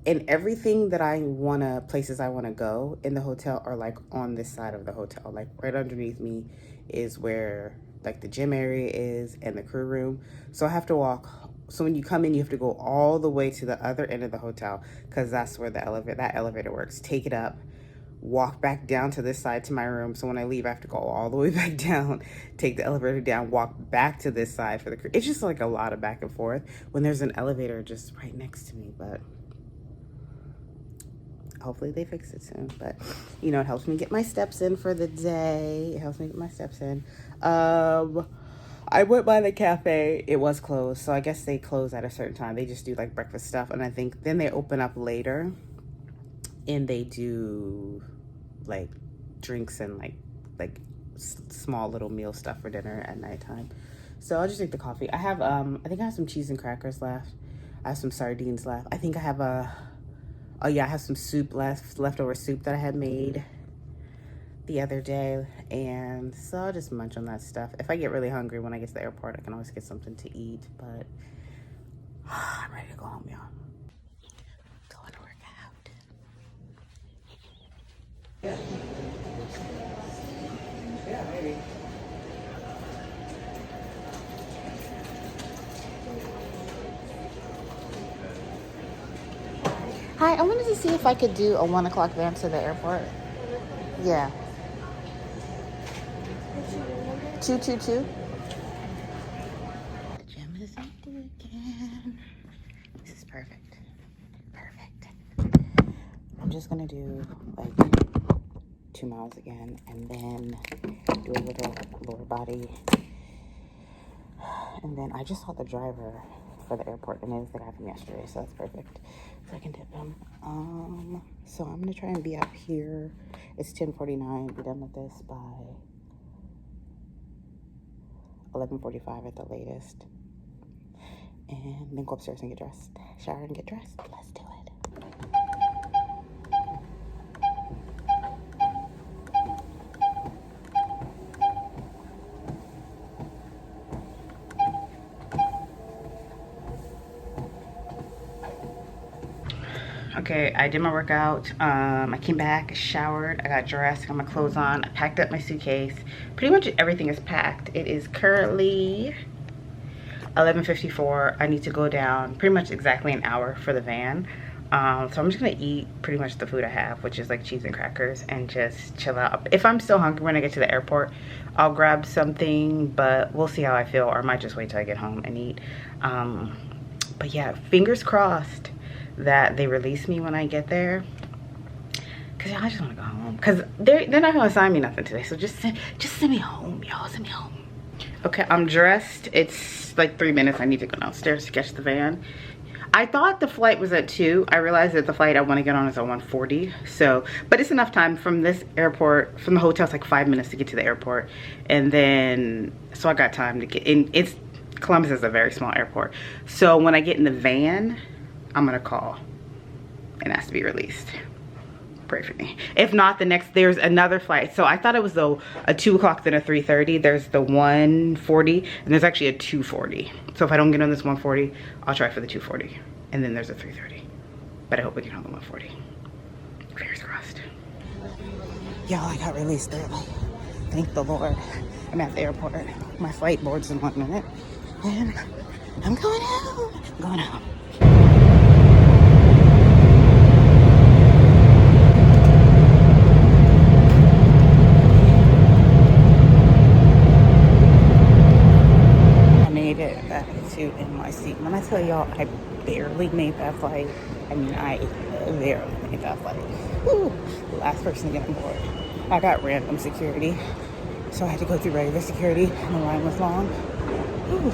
[SPEAKER 1] And everything that places I wanna go in the hotel are like on this side of the hotel. Like right underneath me is where like the gym area is and the crew room. So I have to walk. So when you come in, you have to go all the way to the other end of the hotel, because that's where that elevator works. Take it up, walk back down to this side to my room. So when I leave, I have to go all the way back down, take the elevator down, walk back to this side for the crew. It's just like a lot of back and forth when there's an elevator just right next to me. But hopefully they fix it soon. But you know, it helps me get my steps in for the day. It helps me get my steps in. I went by the cafe. It was closed, so I guess they close at a certain time. They just do like breakfast stuff, and I think then they open up later and they do like drinks and like small little meal stuff for dinner at nighttime. So I'll just drink the coffee. I have I think I have some cheese and crackers left. I have some sardines left. I think I have I have some soup leftover soup that I had made the other day, and so I'll just munch on that stuff. If I get really hungry when I get to the airport, I can always get something to eat. But I'm ready to go home, y'all. Going to work out. Yeah, maybe. Hi, I wanted to see if I could do a 1 o'clock van to the airport. Yeah. 222. The gym is empty again. This is perfect. Perfect. I'm just gonna do like 2 miles again and then do a little lower body. And then I just saw the driver for the airport and it was the guy from yesterday, so that's perfect. So I can tip him. So I'm gonna try and be out here. It's 10:49. Be done with this by 11:45 at the latest. And then go upstairs and get dressed. Shower and get dressed. Let's do it. Okay, I did my workout. I came back, showered, I got dressed, got my clothes on, I packed up my suitcase. Pretty much everything is packed. It is currently 11:54. I need to go down pretty much exactly an hour for the van. So I'm just gonna eat pretty much the food I have, which is like cheese and crackers, and just chill out. If I'm still hungry when I get to the airport, I'll grab something, but we'll see how I feel, or I might just wait till I get home and eat. But yeah, fingers crossed that they release me when I get there, because I just want to go home, because they're not gonna assign me nothing today, so just send me home, y'all. Send me home. Okay, I'm dressed. It's like 3 minutes. I need to go downstairs to catch the van. I thought the flight was at 2. I realized that the flight I want to get on is at 1:40. So, but it's enough time from this airport, from the hotel. It's like 5 minutes to get to the airport, and then so I got time to get in. Columbus is a very small airport, so when I get in the van, I'm gonna call and ask to be released. Pray for me. If not, there's another flight. So I thought it was a 2 o'clock then a 3:30. There's the 1:40 and there's actually a 2:40. So if I don't get on this 1:40, I'll try for the 2:40. And then there's a 3:30. But I hope we get on the 1:40. Fingers crossed. Y'all, I got released early. Thank the Lord. I'm at the airport. My flight boards in 1 minute. And I'm going home. I'm going home. In my seat. When I tell y'all I barely made that flight, I mean I barely made that flight. Woo, the last person to get on board. I got random security, so I had to go through regular security and the line was long. Woo,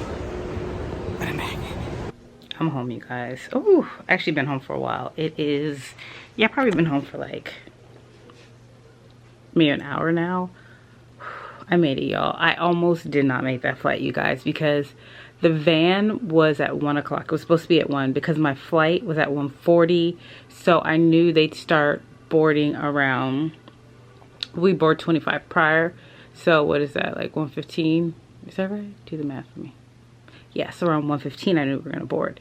[SPEAKER 1] but I'm back. I'm home, you guys. Oh, actually been home for a while. It is, yeah, probably been home for like maybe an hour now. I made it, y'all. I almost did not make that flight, you guys, because the van was at 1 o'clock. It was supposed to be at 1 because my flight was at 1:40. So I knew they'd start boarding around, we board 25 prior. So what is that, like 1:15? Is that right? Do the math for me. Yeah, so around 1:15 I knew we were gonna board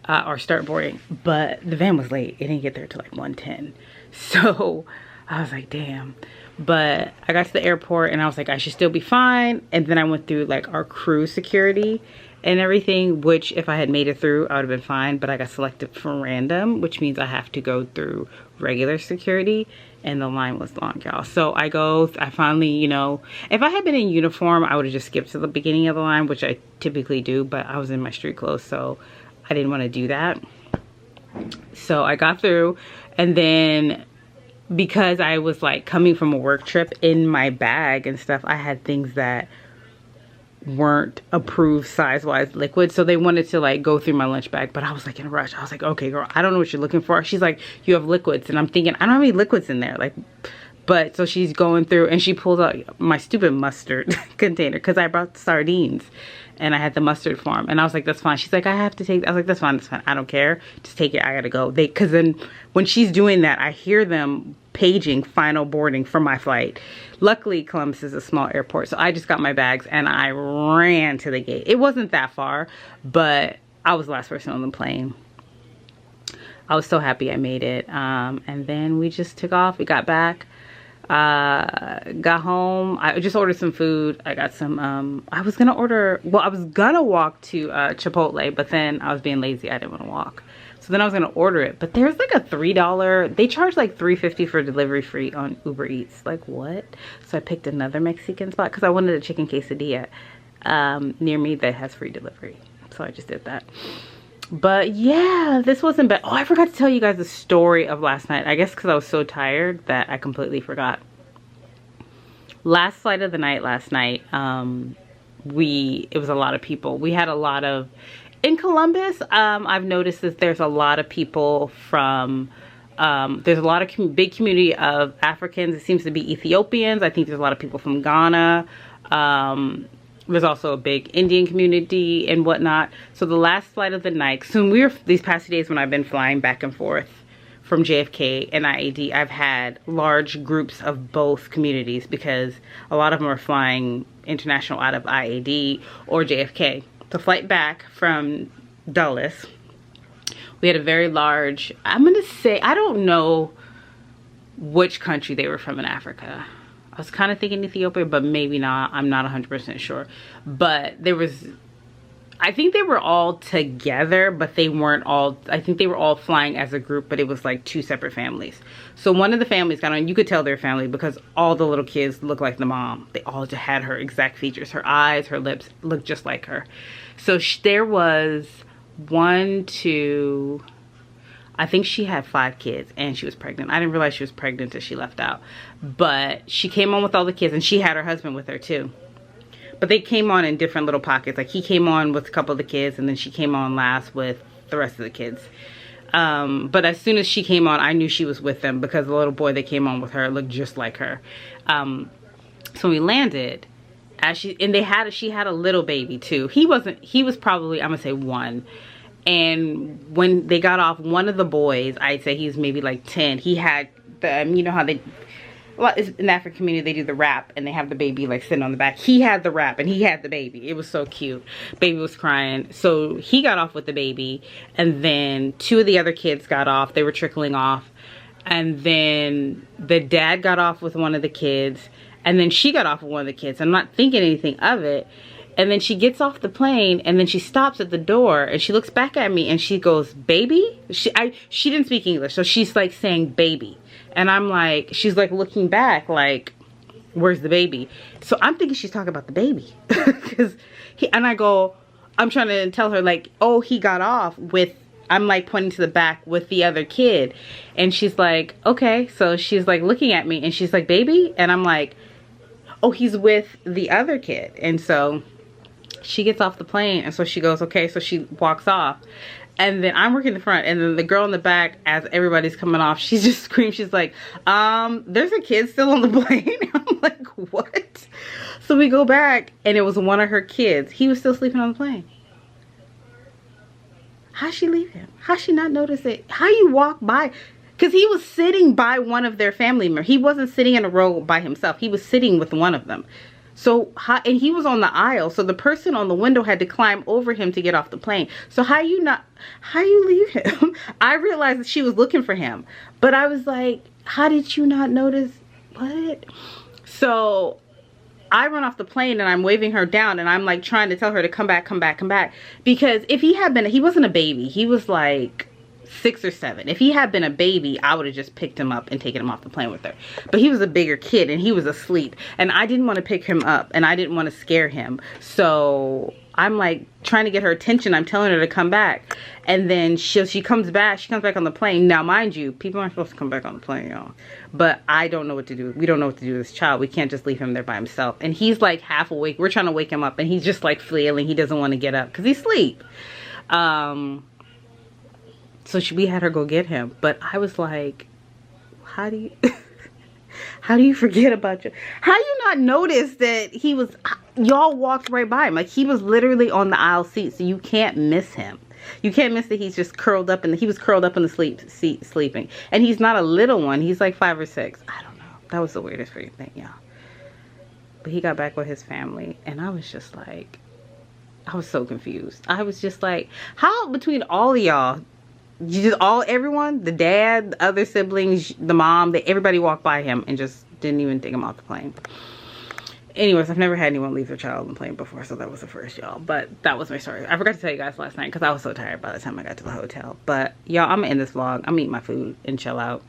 [SPEAKER 1] or start boarding. But the van was late. It didn't get there till like 1:10. So I was like, damn. But I got to the airport and I was like, I should still be fine. And then I went through like our crew security and everything, which if I had made it through, I would have been fine. But I got selected for random, which means I have to go through regular security, and the line was long, y'all. So I finally, you know, if I had been in uniform, I would have just skipped to the beginning of the line, which I typically do, but I was in my street clothes, so I didn't want to do that. So I got through, and then because I was like coming from a work trip, in my bag and stuff I had things that weren't approved size-wise liquid, so they wanted to like go through my lunch bag, but I was like in a rush. I was like, okay girl, I don't know what you're looking for. She's like, you have liquids, and I'm thinking I don't have any liquids in there, like, but so she's going through and she pulls out my stupid mustard container, because I brought sardines and I had the mustard form, and I was like, that's fine. She's like, I have to take, I was like, that's fine, I don't care, just take it, I gotta go. Because then when she's doing that, I hear them paging final boarding for my flight. Luckily Columbus is a small airport, so I just got my bags and I ran to the gate. It wasn't that far, but I was the last person on the plane. I was so happy I made it. And then we just took off. We got back. Got home. I just ordered some food. I got some, I was gonna walk to Chipotle, but then I was being lazy. I didn't want to walk. So then I was gonna order it, but there's like a $3, they charge like $3.50 for delivery free on Uber Eats. Like what? So I picked another Mexican spot because I wanted a chicken quesadilla near me that has free delivery. So I just did that. But yeah, this wasn't bad. Oh, I forgot to tell you guys the story of last night. I guess because I was so tired that I completely forgot. Last flight of the night last night, it was a lot of people. We had a lot of, in Columbus, I've noticed that there's a lot of people from, there's a lot of big community of Africans. It seems to be Ethiopians. I think there's a lot of people from Ghana. There's also a big Indian community and whatnot. So the last flight of the night, so these past 2 days when I've been flying back and forth from JFK and IAD, I've had large groups of both communities because a lot of them are flying international out of IAD or JFK. The flight back from Dulles, we had a very large, I'm gonna say, I don't know which country they were from in Africa. I was kind of thinking Ethiopia, but maybe not. I'm not 100% sure. But there was, I think they were all together, but they weren't all, I think they were all flying as a group, but it was like 2 separate families. So one of the families got on, you could tell their family because all the little kids looked like the mom. They all just had her exact features. Her eyes, her lips looked just like her. So there was 1, 2, I think she had 5 kids and she was pregnant. I didn't realize she was pregnant until she left out. But she came on with all the kids and she had her husband with her too. But they came on in different little pockets. Like he came on with a couple of the kids and then she came on last with the rest of the kids. But as soon as she came on, I knew she was with them because the little boy that came on with her looked just like her. So we landed, she had a little baby too. He was probably, I'm gonna say 1. And when they got off, one of the boys, I'd say he was maybe like 10, he had the, you know how they, in the African community, they do the wrap and they have the baby like sitting on the back. He had the wrap and he had the baby. It was so cute. Baby was crying. So he got off with the baby and then 2 of the other kids got off. They were trickling off. And then the dad got off with one of the kids and then she got off with one of the kids. I'm not thinking anything of it. And then she gets off the plane and then she stops at the door and she looks back at me and she goes, baby? She didn't speak English. So she's like saying baby. And I'm like, she's like looking back like, where's the baby? So I'm thinking she's talking about the baby. And I go, I'm trying to tell her like, oh, he got off with, I'm like pointing to the back with the other kid. And she's like, okay. So she's like looking at me and she's like, baby? And I'm like, oh, he's with the other kid. And so she gets off the plane and so she goes, okay. So she walks off and then I'm working the front and then the girl in the back, as everybody's coming off, she just screams. She's like, there's a kid still on the plane. I'm like, what? So we go back and it was one of her kids. He was still sleeping on the plane. How'd she leave him? How'd she not notice it? How you walk by? Because he was sitting by one of their family members. He wasn't sitting in a row by himself. He was sitting with one of them. So, and he was on the aisle. So the person on the window had to climb over him to get off the plane. So how you leave him? I realized that she was looking for him. But I was like, how did you not notice? What? So I run off the plane and I'm waving her down and I'm like trying to tell her to come back, come back, come back. Because if he had been, he wasn't a baby. He was like 6 or 7. If he had been a baby, I would have just picked him up and taken him off the plane with her. But he was a bigger kid and he was asleep and I didn't want to pick him up and I didn't want to scare him. So I'm like trying to get her attention. I'm telling her to come back and then she comes back on the plane. Now mind you, people aren't supposed to come back on the plane, y'all. But I don't know what to do. We don't know what to do with this child. We can't just leave him there by himself. And he's like half awake. We're trying to wake him up and he's just like flailing. He doesn't want to get up because he's asleep. So we had her go get him. But I was like, how do you forget about how you not notice that he was, y'all walked right by him. Like he was literally on the aisle seat. So you can't miss him. You can't miss that he's just curled up he was curled up in the seat sleeping. And he's not a little one. He's like 5 or 6. I don't know. That was the weirdest freaking thing, y'all. But he got back with his family. And I was just like, I was so confused. I was just like, how between all of y'all, everyone, the dad, the other siblings, the mom, everybody walked by him and just didn't even think I'm off the plane. Anyways, I've never had anyone leave their child on the plane before, so that was the first, y'all. But that was my story. I forgot to tell you guys last night because I was so tired by the time I got to the hotel. But y'all, I'm gonna end this vlog. I'm eating my food and chill out.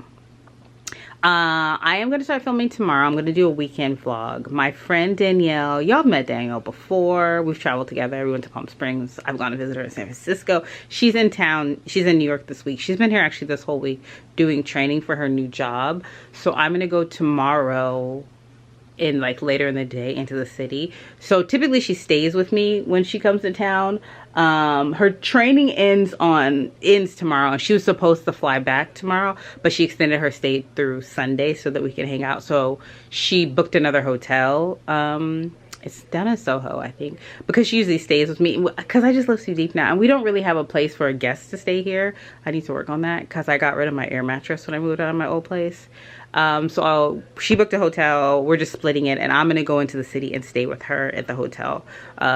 [SPEAKER 1] I am gonna start filming tomorrow. I'm gonna do a weekend vlog. My friend Danielle, y'all met Danielle before. We've traveled together. We went to Palm Springs. I've gone to visit her in San Francisco. She's in town. She's in New York this week. She's been here actually this whole week doing training for her new job. So I'm gonna go tomorrow in like later in the day into the city. So typically she stays with me when she comes to town. Her training ends tomorrow, and she was supposed to fly back tomorrow, but she extended her stay through Sunday so that we can hang out. So she booked another hotel. It's down in Soho, I think, because she usually stays with me because I just live too deep now, and we don't really have a place for a guest to stay here. I need to work on that because I got rid of my air mattress when I moved out of my old place. She booked a hotel. We're just splitting it, and I'm gonna go into the city and stay with her at the hotel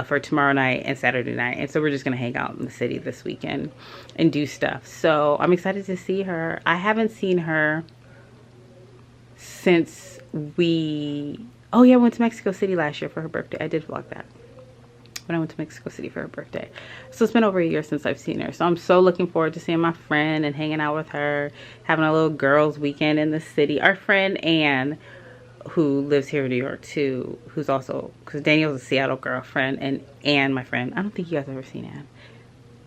[SPEAKER 1] for tomorrow night and Saturday night. And so we're just gonna hang out in the city this weekend and do stuff. So I'm excited to see her. I haven't seen her since we went to Mexico City last year for her birthday. I did vlog that when I went to Mexico City for her birthday. So it's been over a year since I've seen her. So I'm so looking forward to seeing my friend and hanging out with her, having a little girls weekend in the city. Our friend Anne, who lives here in New York too, who's also, because Danielle's a Seattle girlfriend, and Anne, my friend, I don't think you guys have ever seen Anne.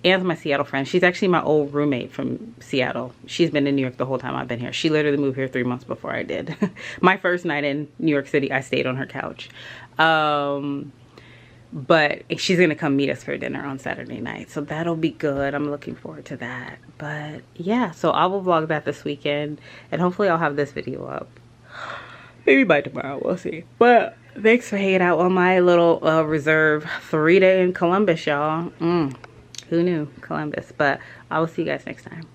[SPEAKER 1] Anne's my Seattle friend. She's actually my old roommate from Seattle. She's been in New York the whole time I've been here. She literally moved here 3 months before I did. My first night in New York City, I stayed on her couch. But she's gonna come meet us for dinner on Saturday night, so that'll be good. I'm looking forward to that. But yeah, so I will vlog that this weekend, and hopefully I'll have this video up maybe by tomorrow. We'll see. But thanks for hanging out on my little reserve 3-day in Columbus, y'all. Who knew? Columbus. But I will see you guys next time.